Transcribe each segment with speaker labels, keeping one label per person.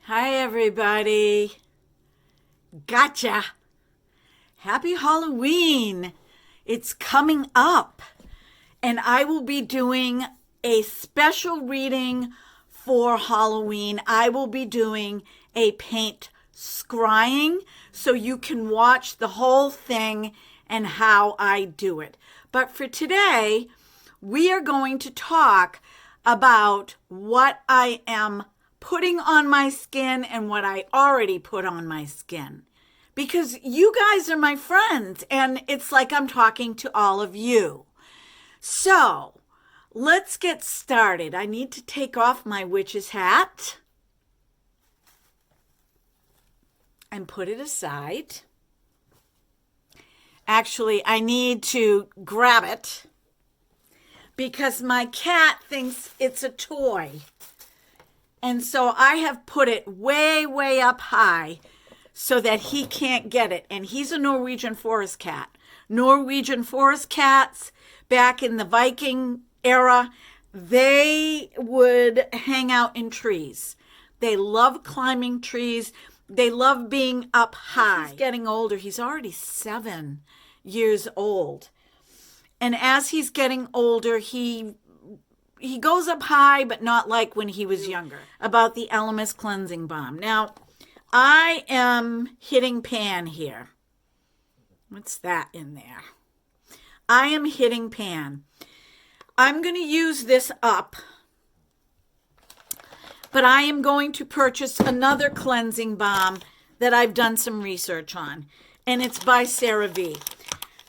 Speaker 1: Hi, everybody. Gotcha. Happy Halloween. It's coming up, and I will be doing a special reading for Halloween. I will be doing a paint scrying so you can watch the whole thing and how I do it. But for today, we are going to talk about what I am putting on my skin and what I already put on my skin. Because you guys are my friends, and it's like I'm talking to all of you. So, let's get started. I need to take off my witch's hat and put it aside. Actually, I need to grab it because my cat thinks it's a toy. And so I have put it way, way up high so that he can't get it. And he's a Norwegian forest cat. Norwegian forest cats, back in the Viking era, they would hang out in trees. They love climbing trees. They love being up high. He's getting older. He's already 7 years old. And as he's getting older, he goes up high, but not like when he was younger. About the Elemis cleansing balm. Now, I am hitting pan here. What's that in there? I am hitting pan. I'm going to use this up, but I am going to purchase another cleansing balm that I've done some research on, and it's by CeraVe.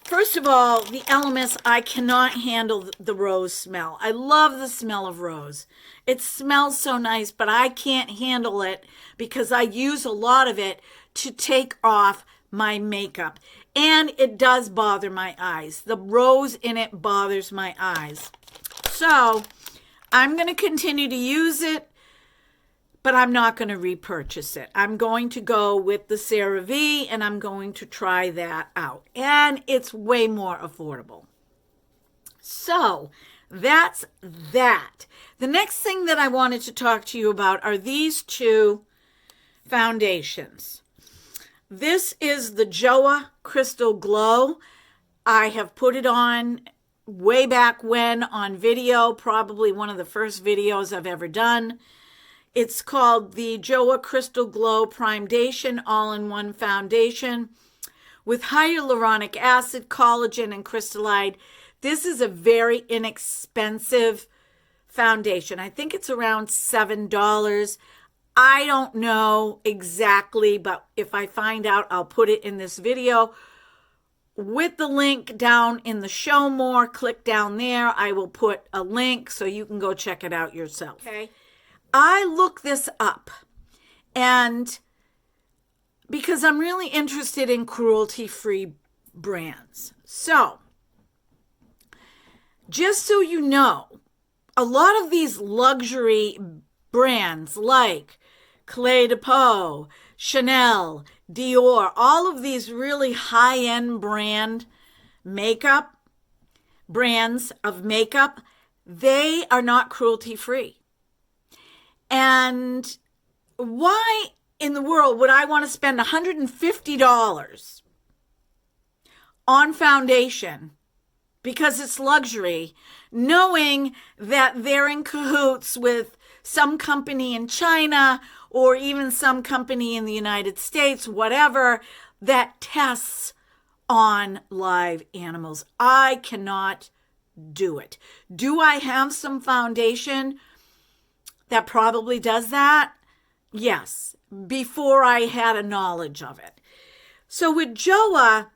Speaker 1: First of all, the Elemis, I cannot handle the rose smell. I love the smell of rose. It smells so nice, but I can't handle it because I use a lot of it to take off my makeup. And it does bother my eyes. The rose in it bothers my eyes. So I'm going to continue to use it, but I'm not going to repurchase it. I'm going to go with the CeraVe, and I'm going to try that out. And it's way more affordable. So that's that. The next thing that I wanted to talk to you about are these two foundations. This is the Joah Crystal Glow. I have put it on way back when on video, probably one of the first videos I've ever done. It's called the Joah Crystal Glow Primedation All-in-One Foundation with hyaluronic acid, collagen, and crystallide. This is a very inexpensive foundation. I think it's around $7. I don't know exactly, but if I find out, I'll put it in this video. With the link down in the show more, click down there. I will put a link so you can go check it out yourself. Okay. I look this up, and because I'm really interested in cruelty-free brands. So, just so you know, a lot of these luxury brands like Clé de Peau, Chanel, Dior, all of these really high-end brands of makeup, they are not cruelty-free. And why in the world would I want to spend $150 on foundation because it's luxury, knowing that they're in cahoots with some company in China or even some company in the United States, whatever, that tests on live animals? I cannot do it. Do I have some foundation that probably does that? Yes, before I had a knowledge of it. So with Joah,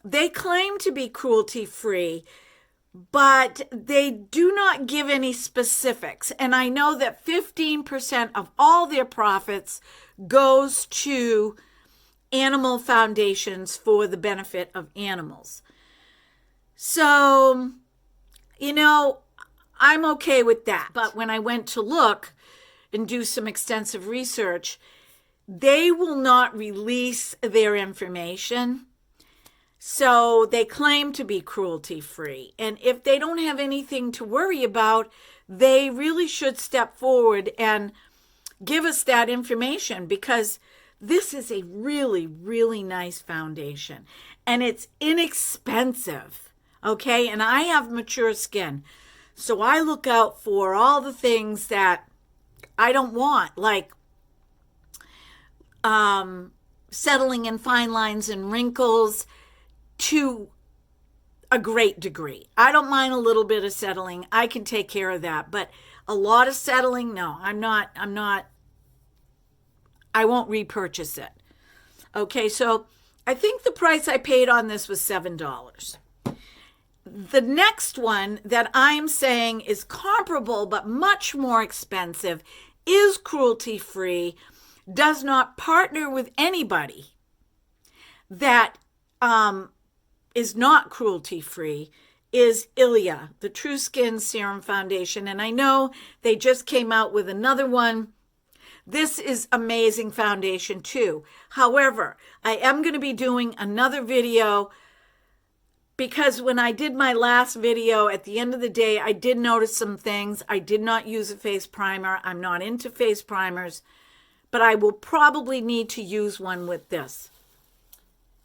Speaker 1: they claim to be cruelty-free, but they do not give any specifics. And I know that 15% of all their profits goes to animal foundations for the benefit of animals. So, I'm okay with that. But when I went to look and do some extensive research, they will not release their information. So they claim to be cruelty-free. And if they don't have anything to worry about, they really should step forward and give us that information, because this is a really, really nice foundation and it's inexpensive. Okay. And I have mature skin, so I look out for all the things that I don't want, like settling in fine lines and wrinkles to a great degree. I don't mind a little bit of settling. I can take care of that. But a lot of settling, no, I won't repurchase it. Okay, so I think the price I paid on this was $7. The next one that I'm saying is comparable but much more expensive, is cruelty-free, does not partner with anybody that is not cruelty-free, is Ilia, the True Skin Serum Foundation. And I know they just came out with another one. This is amazing foundation too. However, I am going to be doing another video, because when I did my last video, at the end of the day, I did notice some things. I did not use a face primer. I'm not into face primers, but I will probably need to use one with this.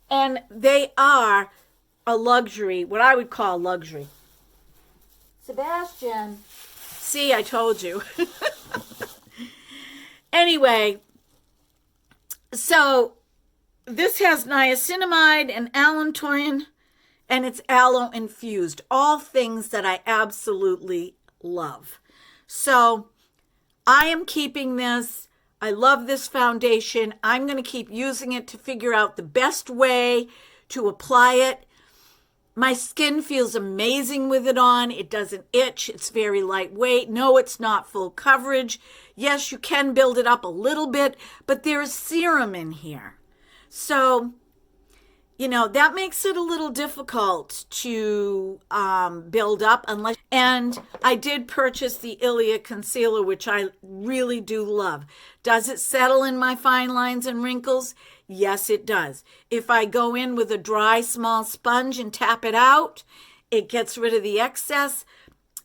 Speaker 1: And they are a luxury, what I would call luxury. Sebastian. See, I told you. Anyway, so this has niacinamide and allantoin, and it's aloe infused. All things that I absolutely love. So I am keeping this. I love this foundation. I'm going to keep using it to figure out the best way to apply it. My skin feels amazing with it on. It doesn't itch. It's very lightweight. No, it's not full coverage. Yes, you can build it up a little bit, but there is serum in here. So, that makes it a little difficult to build up unless. And I did purchase the Ilia concealer, which I really do love. Does it settle in my fine lines and wrinkles? Yes, it does. If I go in with a dry, small sponge and tap it out, it gets rid of the excess.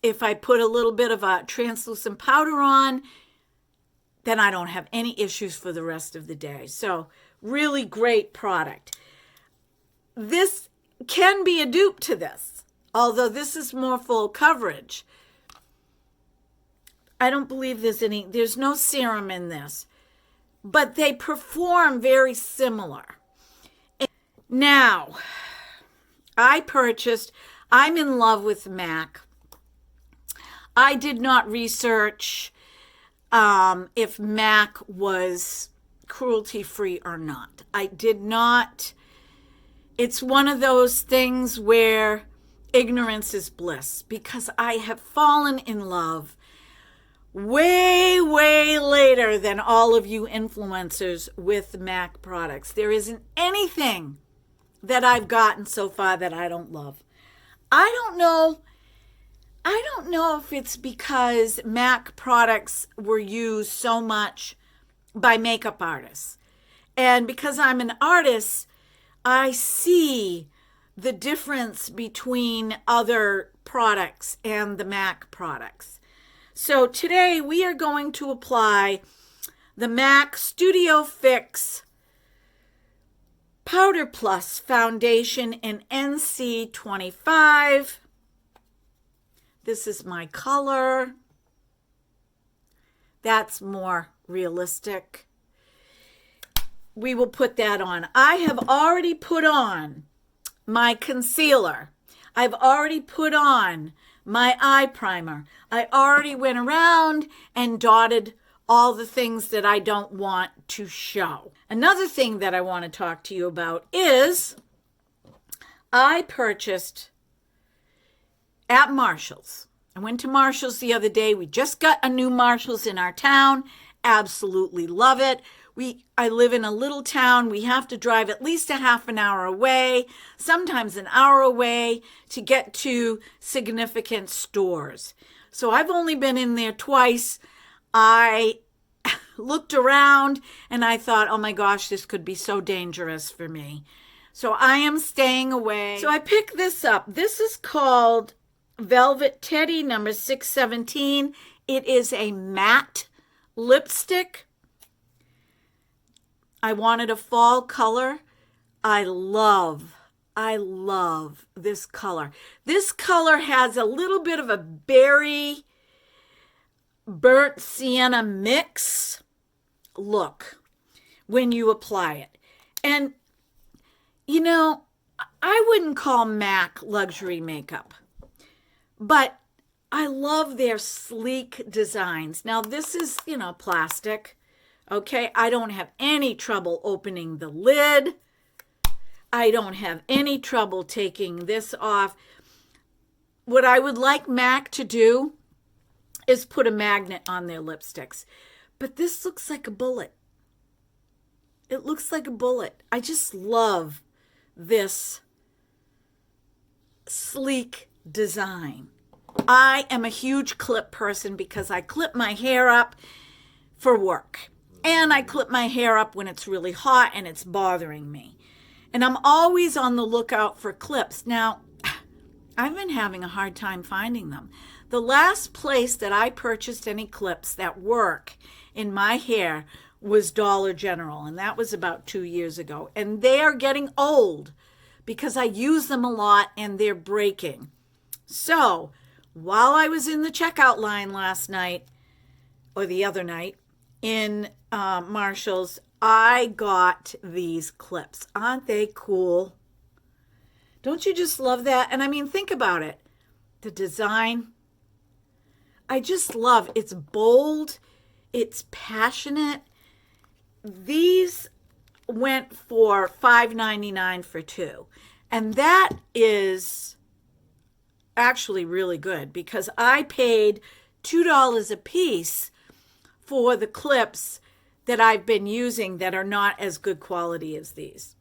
Speaker 1: If I put a little bit of a translucent powder on, then I don't have any issues for the rest of the day. So, really great product. This can be a dupe to this, although this is more full coverage. I don't believe there's no serum in this, but they perform very similar. Now, I'm in love with MAC. I did not research if MAC was cruelty-free or not. I did not. It's one of those things where ignorance is bliss, because I have fallen in love way, way later than all of you influencers with MAC products. There isn't anything that I've gotten so far that I don't love. I don't know if it's because MAC products were used so much by makeup artists. And because I'm an artist, I see the difference between other products and the MAC products. So today we are going to apply the MAC Studio Fix Powder Plus Foundation in NC25. This is my color. That's more realistic. We will put that on. I have already put on my concealer. I've already put on my eye primer. I already went around and dotted all the things that I don't want to show. Another thing that I want to talk to you about is I purchased at Marshall's. I went to Marshall's the other day. We just got a new Marshall's in our town. Absolutely love it. I live in a little town. We have to drive at least a half an hour away, sometimes an hour away, to get to significant stores. So I've only been in there twice. I looked around and I thought, oh my gosh, this could be so dangerous for me. So I am staying away. So I picked this up. This is called Velvet Teddy number 617. It is a matte lipstick. I wanted a fall color. I love this color. This color has a little bit of a berry burnt sienna mix look when you apply it. And, you know, I wouldn't call MAC luxury makeup, but I love their sleek designs. Now, this is, plastic, okay? I don't have any trouble opening the lid. I don't have any trouble taking this off. What I would like MAC to do is put a magnet on their lipsticks. But this looks like a bullet. It looks like a bullet. I just love this sleek design. I am a huge clip person because I clip my hair up for work. And I clip my hair up when it's really hot and it's bothering me. And I'm always on the lookout for clips. Now, I've been having a hard time finding them. The last place that I purchased any clips that work in my hair was Dollar General, and that was about 2 years ago. And they are getting old because I use them a lot and they're breaking. So, while I was in the checkout line last night, or the other night, in Marshall's, I got these clips. Aren't they cool? Don't you just love that? And I mean, think about it. The design, I just love. It's bold. It's passionate. These went for $5.99 for two. And that is actually really good because I paid $2 a piece for the clips that I've been using that are not as good quality as these.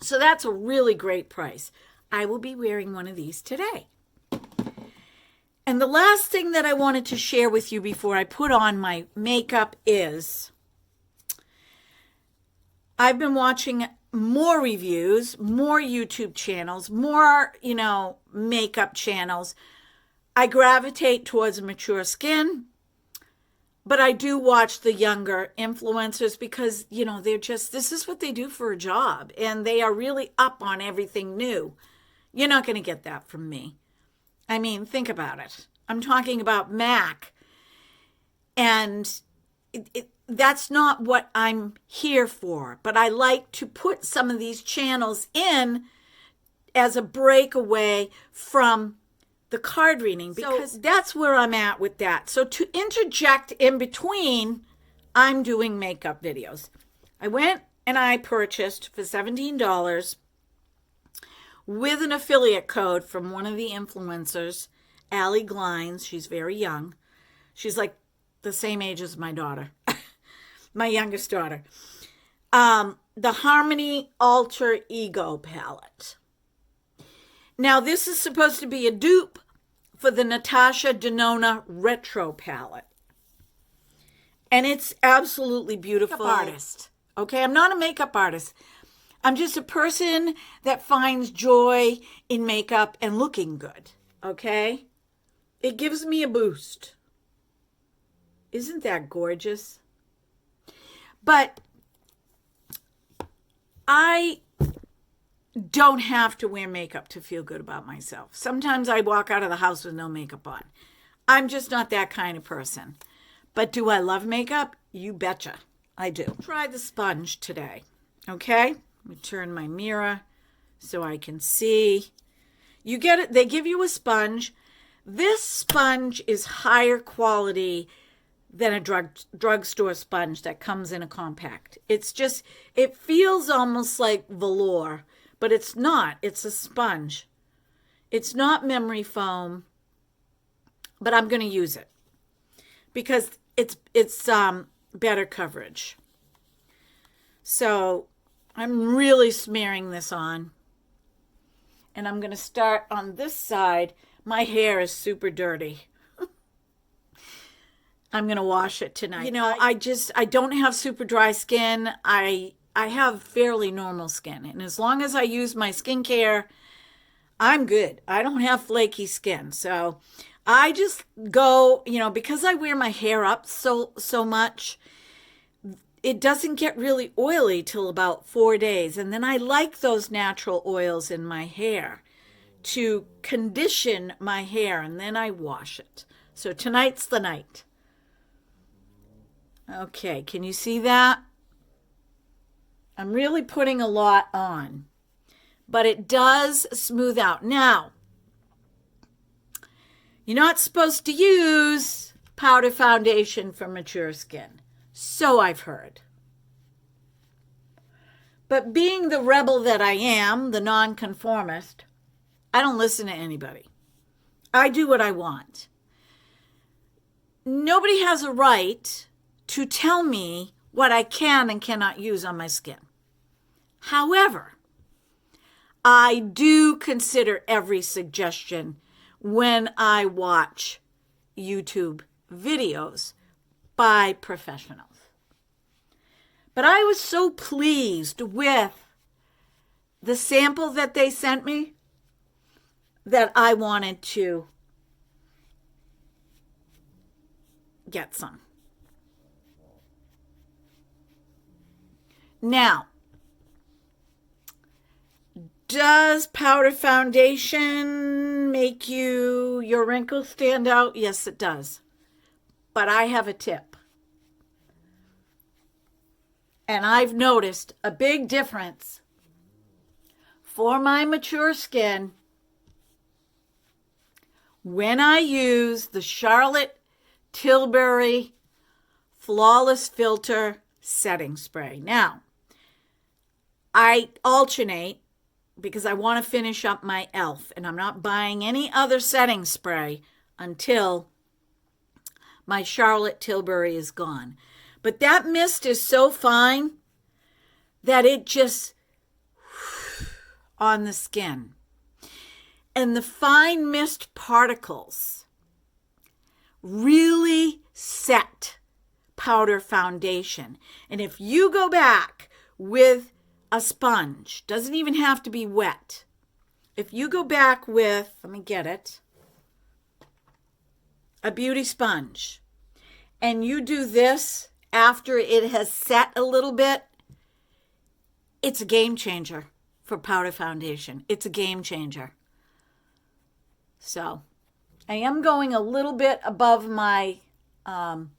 Speaker 1: So that's a really great price. I will be wearing one of these today. And the last thing that I wanted to share with you before I put on my makeup is I've been watching more reviews, more YouTube channels, more, makeup channels. I gravitate towards mature skin, but I do watch the younger influencers because, this is what they do for a job and they are really up on everything new. You're not going to get that from me. I mean, think about it. I'm talking about MAC. And that's not what I'm here for. But I like to put some of these channels in as a breakaway from the card reading because that's where I'm at with that. So to interject in between, I'm doing makeup videos. I went and I purchased for $17 with an affiliate code from one of the influencers, Allie Glines. She's very young. She's like the same age as my daughter, my youngest daughter. The Harmony Alter Ego palette. Now, this is supposed to be a dupe for the Natasha Denona Retro palette. And it's absolutely beautiful. Artist. Okay, I'm not a makeup artist. I'm just a person that finds joy in makeup and looking good, okay? It gives me a boost. Isn't that gorgeous? But I don't have to wear makeup to feel good about myself. Sometimes I walk out of the house with no makeup on. I'm just not that kind of person. But do I love makeup? You betcha. I do. Try the sponge today, okay? Let me turn my mirror so I can see. You get it. They give you a sponge. This sponge is higher quality than a drugstore sponge that comes in a compact. It's just, it feels almost like velour, but it's not. It's a sponge. It's not memory foam, but I'm going to use it because it's better coverage. So I'm really smearing this on. And I'm going to start on this side. My hair is super dirty. I'm going to wash it tonight. I don't have super dry skin. I have fairly normal skin. And as long as I use my skincare, I'm good. I don't have flaky skin. So I just go, because I wear my hair up so much, it doesn't get really oily till about 4 days. And then I like those natural oils in my hair to condition my hair, and then I wash it. So tonight's the night. Okay, can you see that? I'm really putting a lot on, but it does smooth out. Now, you're not supposed to use powder foundation for mature skin. So I've heard. But being the rebel that I am, the nonconformist, I don't listen to anybody. I do what I want. Nobody has a right to tell me what I can and cannot use on my skin. However, I do consider every suggestion when I watch YouTube videos by professionals. But I was so pleased with the sample that they sent me that I wanted to get some. Now, does powder foundation make your wrinkles stand out? Yes, it does. But I have a tip. And I've noticed a big difference for my mature skin when I use the Charlotte Tilbury Flawless Filter Setting Spray. Now, I alternate because I want to finish up my e.l.f. and I'm not buying any other setting spray until my Charlotte Tilbury is gone. But that mist is so fine that it just on the skin. And the fine mist particles really set powder foundation. And if you go back with a sponge, doesn't even have to be wet. If you go back with, let me get it, a beauty sponge, and you do this after it has set a little bit, it's a game changer for powder foundation. It's a game changer. So I am going a little bit above my on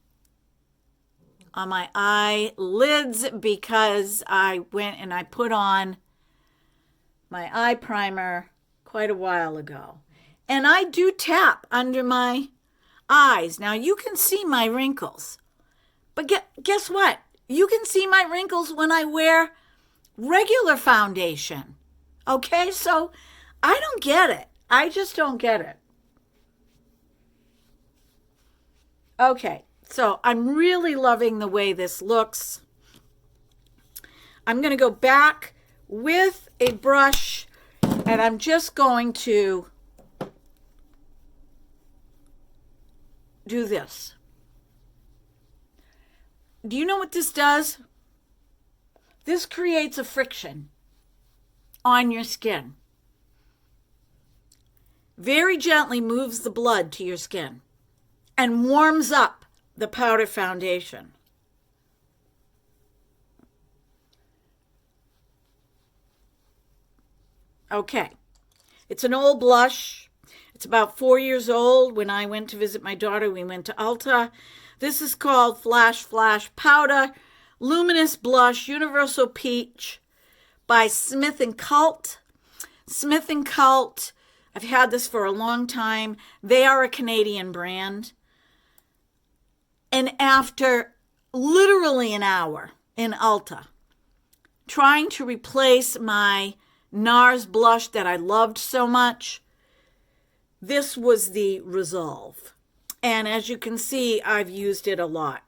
Speaker 1: my eyelids because I went and I put on my eye primer quite a while ago. And I do tap under my eyes. Now you can see my wrinkles. But guess what? You can see my wrinkles when I wear regular foundation. Okay? So I don't get it. I just don't get it. Okay. So I'm really loving the way this looks. I'm going to go back with a brush and I'm just going to do this. Do you know what this does? This creates a friction on your skin. Very gently moves the blood to your skin and warms up the powder foundation. Okay. It's an old blush. It's about 4 years old. When I went to visit my daughter, we went to Ulta. This is called Flash Flash Powder Luminous Blush Universal Peach by Smith & Cult. Smith & Cult, I've had this for a long time. They are a Canadian brand. And after literally an hour in Ulta, trying to replace my NARS blush that I loved so much, this was the resolve. And as you can see, I've used it a lot.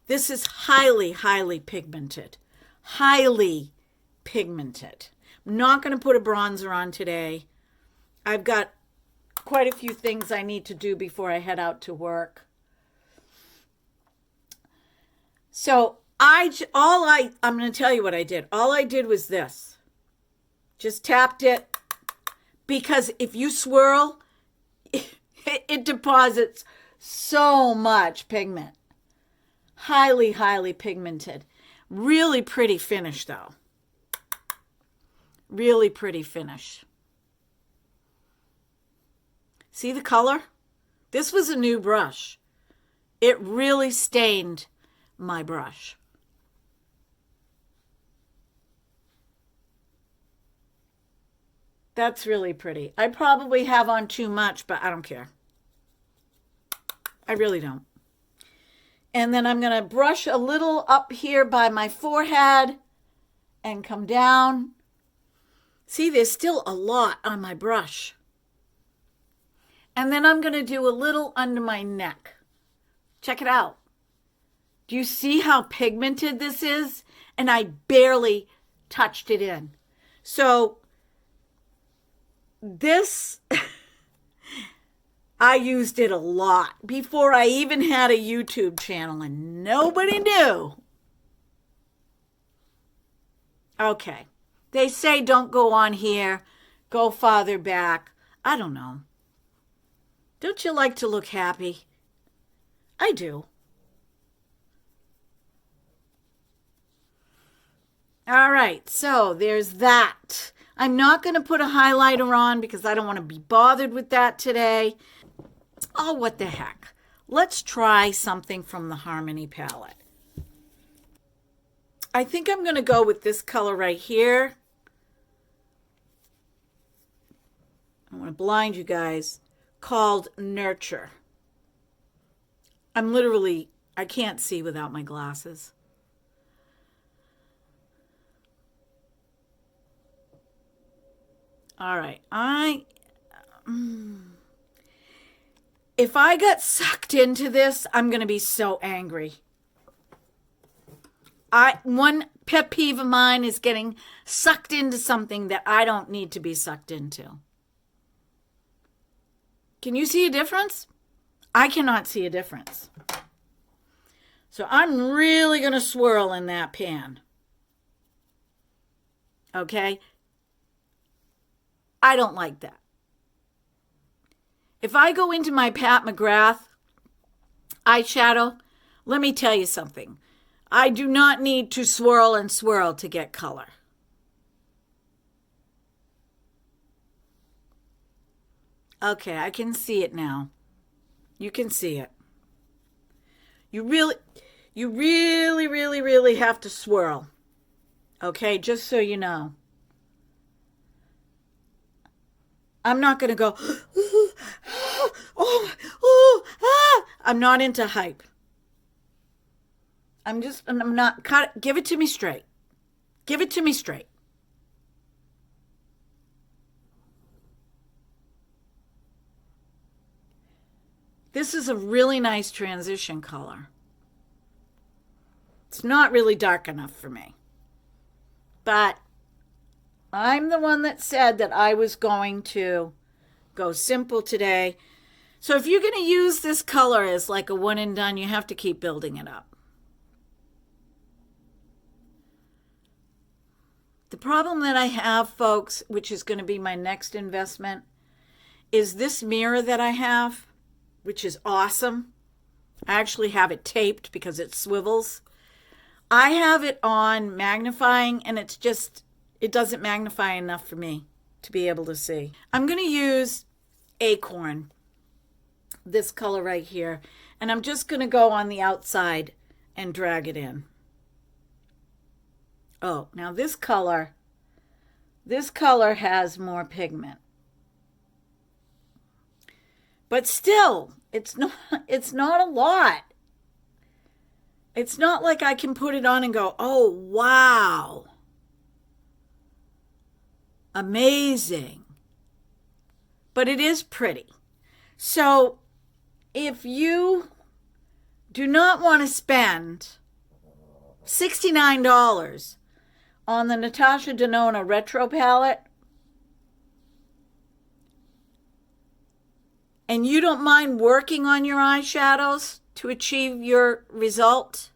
Speaker 1: This is highly, highly pigmented. Highly pigmented. I'm not going to put a bronzer on today. I've got quite a few things I need to do before I head out to work. So I'm going to tell you what I did. All I did was this. Just tapped it, because if you swirl, it deposits so much pigment. Highly, highly pigmented. Really pretty finish, though. Really pretty finish. See the color? This was a new brush. It really stained my brush. That's really pretty. I probably have on too much, but I don't care. I really don't. And then I'm going to brush a little up here by my forehead and come down. See, there's still a lot on my brush. And then I'm going to do a little under my neck. Check it out. Do you see how pigmented this is? And I barely touched it in. So this, I used it a lot before I even had a YouTube channel, and nobody knew. Okay. They say don't go on here, go farther back. I don't know. Don't you like to look happy? I do. All right, so there's that. I'm not going to put a highlighter on because I don't want to be bothered with that today. Oh, what the heck. Let's try something from the Harmony palette. I think I'm going to go with this color right here. I want to blind you guys. Called Nurture. I can't see without my glasses. All right, if I got sucked into this, I'm going to be so angry. One pet peeve of mine is getting sucked into something that I don't need to be sucked into. Can you see a difference? I cannot see a difference. So I'm really going to swirl in that pan. Okay? I don't like that. If I go into my Pat McGrath eyeshadow, let me tell you something. I do not need to swirl and swirl to get color. Okay, I can see it now. You can see it. You really have to swirl. Okay, just so you know. I'm not going to go, I'm not into hype. I'm not, give it to me straight. Give it to me straight. This is a really nice transition color. It's not really dark enough for me. But I'm the one that said that I was going to go simple today. So if you're going to use this color as like a one and done, you have to keep building it up. The problem that I have, folks, which is going to be my next investment, is this mirror that I have, which is awesome. I actually have it taped because it swivels. I have it on magnifying, and it doesn't magnify enough for me to be able to see. I'm going to use Acorn, this color right here, and I'm just going to go on the outside and drag it in. Oh, now this color has more pigment. But still, it's not a lot. It's not like I can put it on and go, oh, wow. Amazing. But it is pretty. So if you do not want to spend $69 on the Natasha Denona Retro Palette, and you don't mind working on your eyeshadows to achieve your result,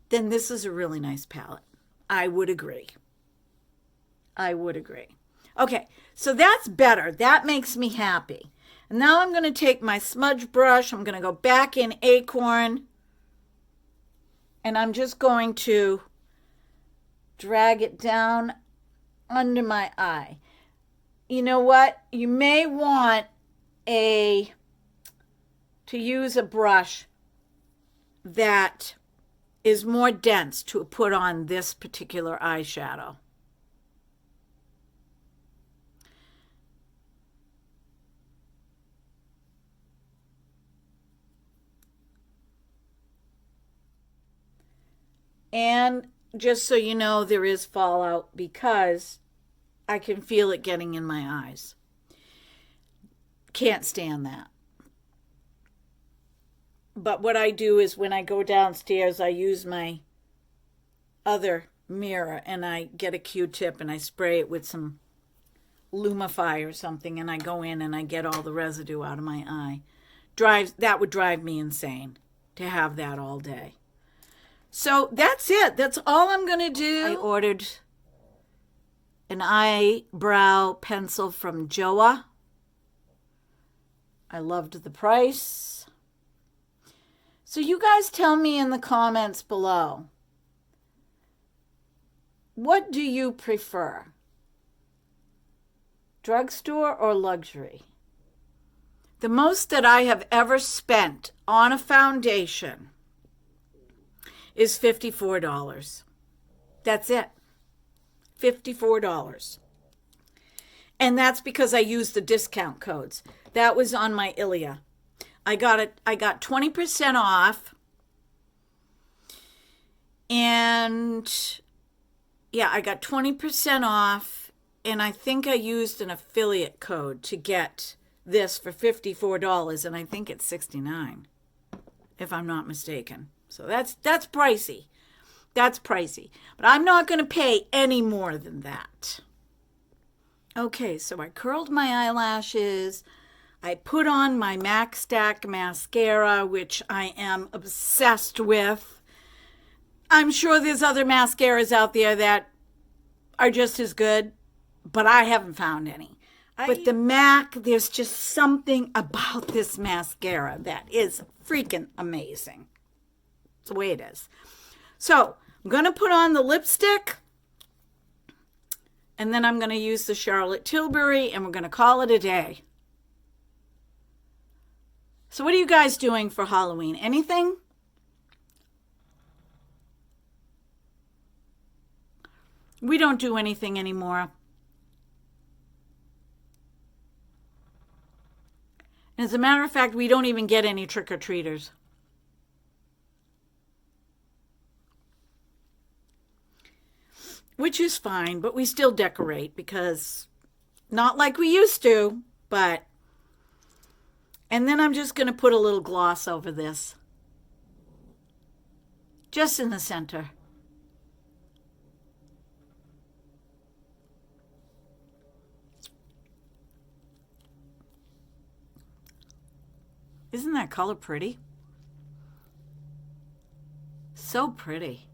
Speaker 1: then this is a really nice palette. I would agree. Okay, so that's better. That makes me happy. And now I'm going to take my smudge brush. I'm going to go back in Acorn. And I'm just going to drag it down under my eye. You know what? You may want to use a brush that is more dense to put on this particular eyeshadow. And just so you know, there is fallout because I can feel it getting in my eyes. Can't stand that. But what I do is when I go downstairs, I use my other mirror and I get a Q-tip and I spray it with some Lumify or something, and I go in and I get all the residue out of my eye. That would drive me insane to have that all day. So that's it. That's all I'm going to do. I ordered an eyebrow pencil from Joah. I loved the price. So you guys tell me in the comments below, what do you prefer? Drugstore or luxury? The most that I have ever spent on a foundation is $54. That's it. $54. And that's because I used the discount codes. That was on my Ilia. I got 20% off. And yeah, I got 20% off, and I think I used an affiliate code to get this for $54, and I think it's $69 if I'm not mistaken. So that's pricey. That's pricey. But I'm not going to pay any more than that. Okay, so I curled my eyelashes. I put on my MAC Stack mascara, which I am obsessed with. I'm sure there's other mascaras out there that are just as good, but I haven't found any. But the MAC, there's just something about this mascara that is freaking amazing. It's the way it is. So I'm going to put on the lipstick, and then I'm going to use the Charlotte Tilbury, and we're going to call it a day. So what are you guys doing for Halloween? Anything? We don't do anything anymore. And as a matter of fact, we don't even get any trick-or-treaters. Which is fine, but we still decorate because not like we used to, but... And then I'm just going to put a little gloss over this. Just in the center. Isn't that color pretty? So pretty.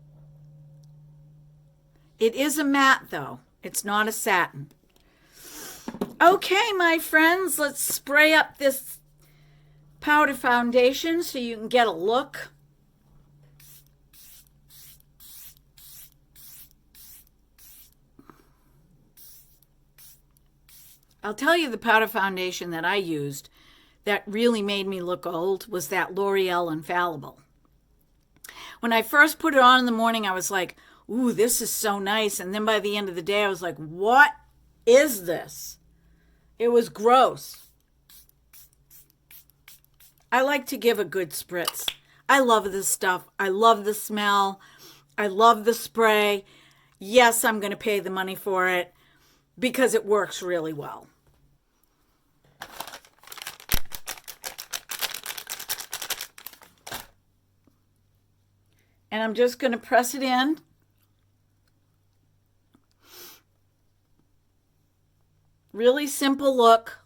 Speaker 1: It is a matte, though. It's not a satin. Okay, my friends, let's spray up this powder foundation so you can get a look. I'll tell you the powder foundation that I used that really made me look old was that L'Oreal Infallible. When I first put it on in the morning, I was like, ooh, this is so nice. And then by the end of the day, I was like, what is this? It was gross. I like to give a good spritz. I love this stuff. I love the smell. I love the spray. Yes, I'm going to pay the money for it because it works really well. And I'm just going to press it in. Really simple look.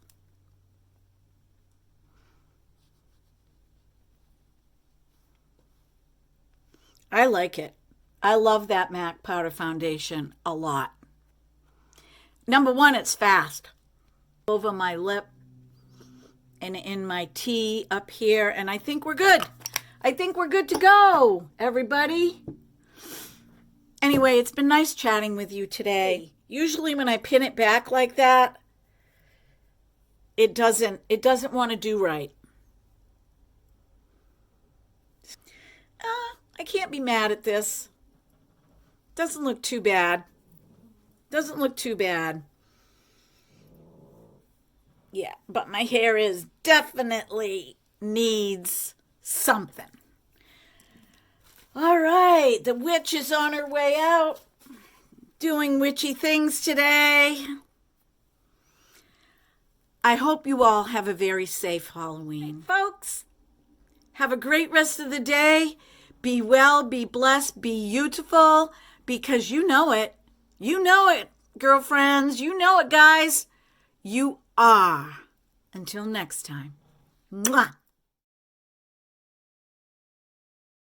Speaker 1: I like it. I love that MAC powder foundation a lot. Number one, it's fast. Over my lip and in my T up here, and I think we're good. I think we're good to go, everybody. Anyway, it's been nice chatting with you today. Usually when I pin it back like that, it doesn't want to do right. I can't be mad at this. Doesn't look too bad. Doesn't look too bad. Yeah, but my hair is definitely needs something. All right, the witch is on her way out, doing witchy things today. I hope you all have a very safe Halloween. Folks, have a great rest of the day. Be well, be blessed, be beautiful, because you know it. You know it, girlfriends. You know it, guys. You are. Until next time. Mwah.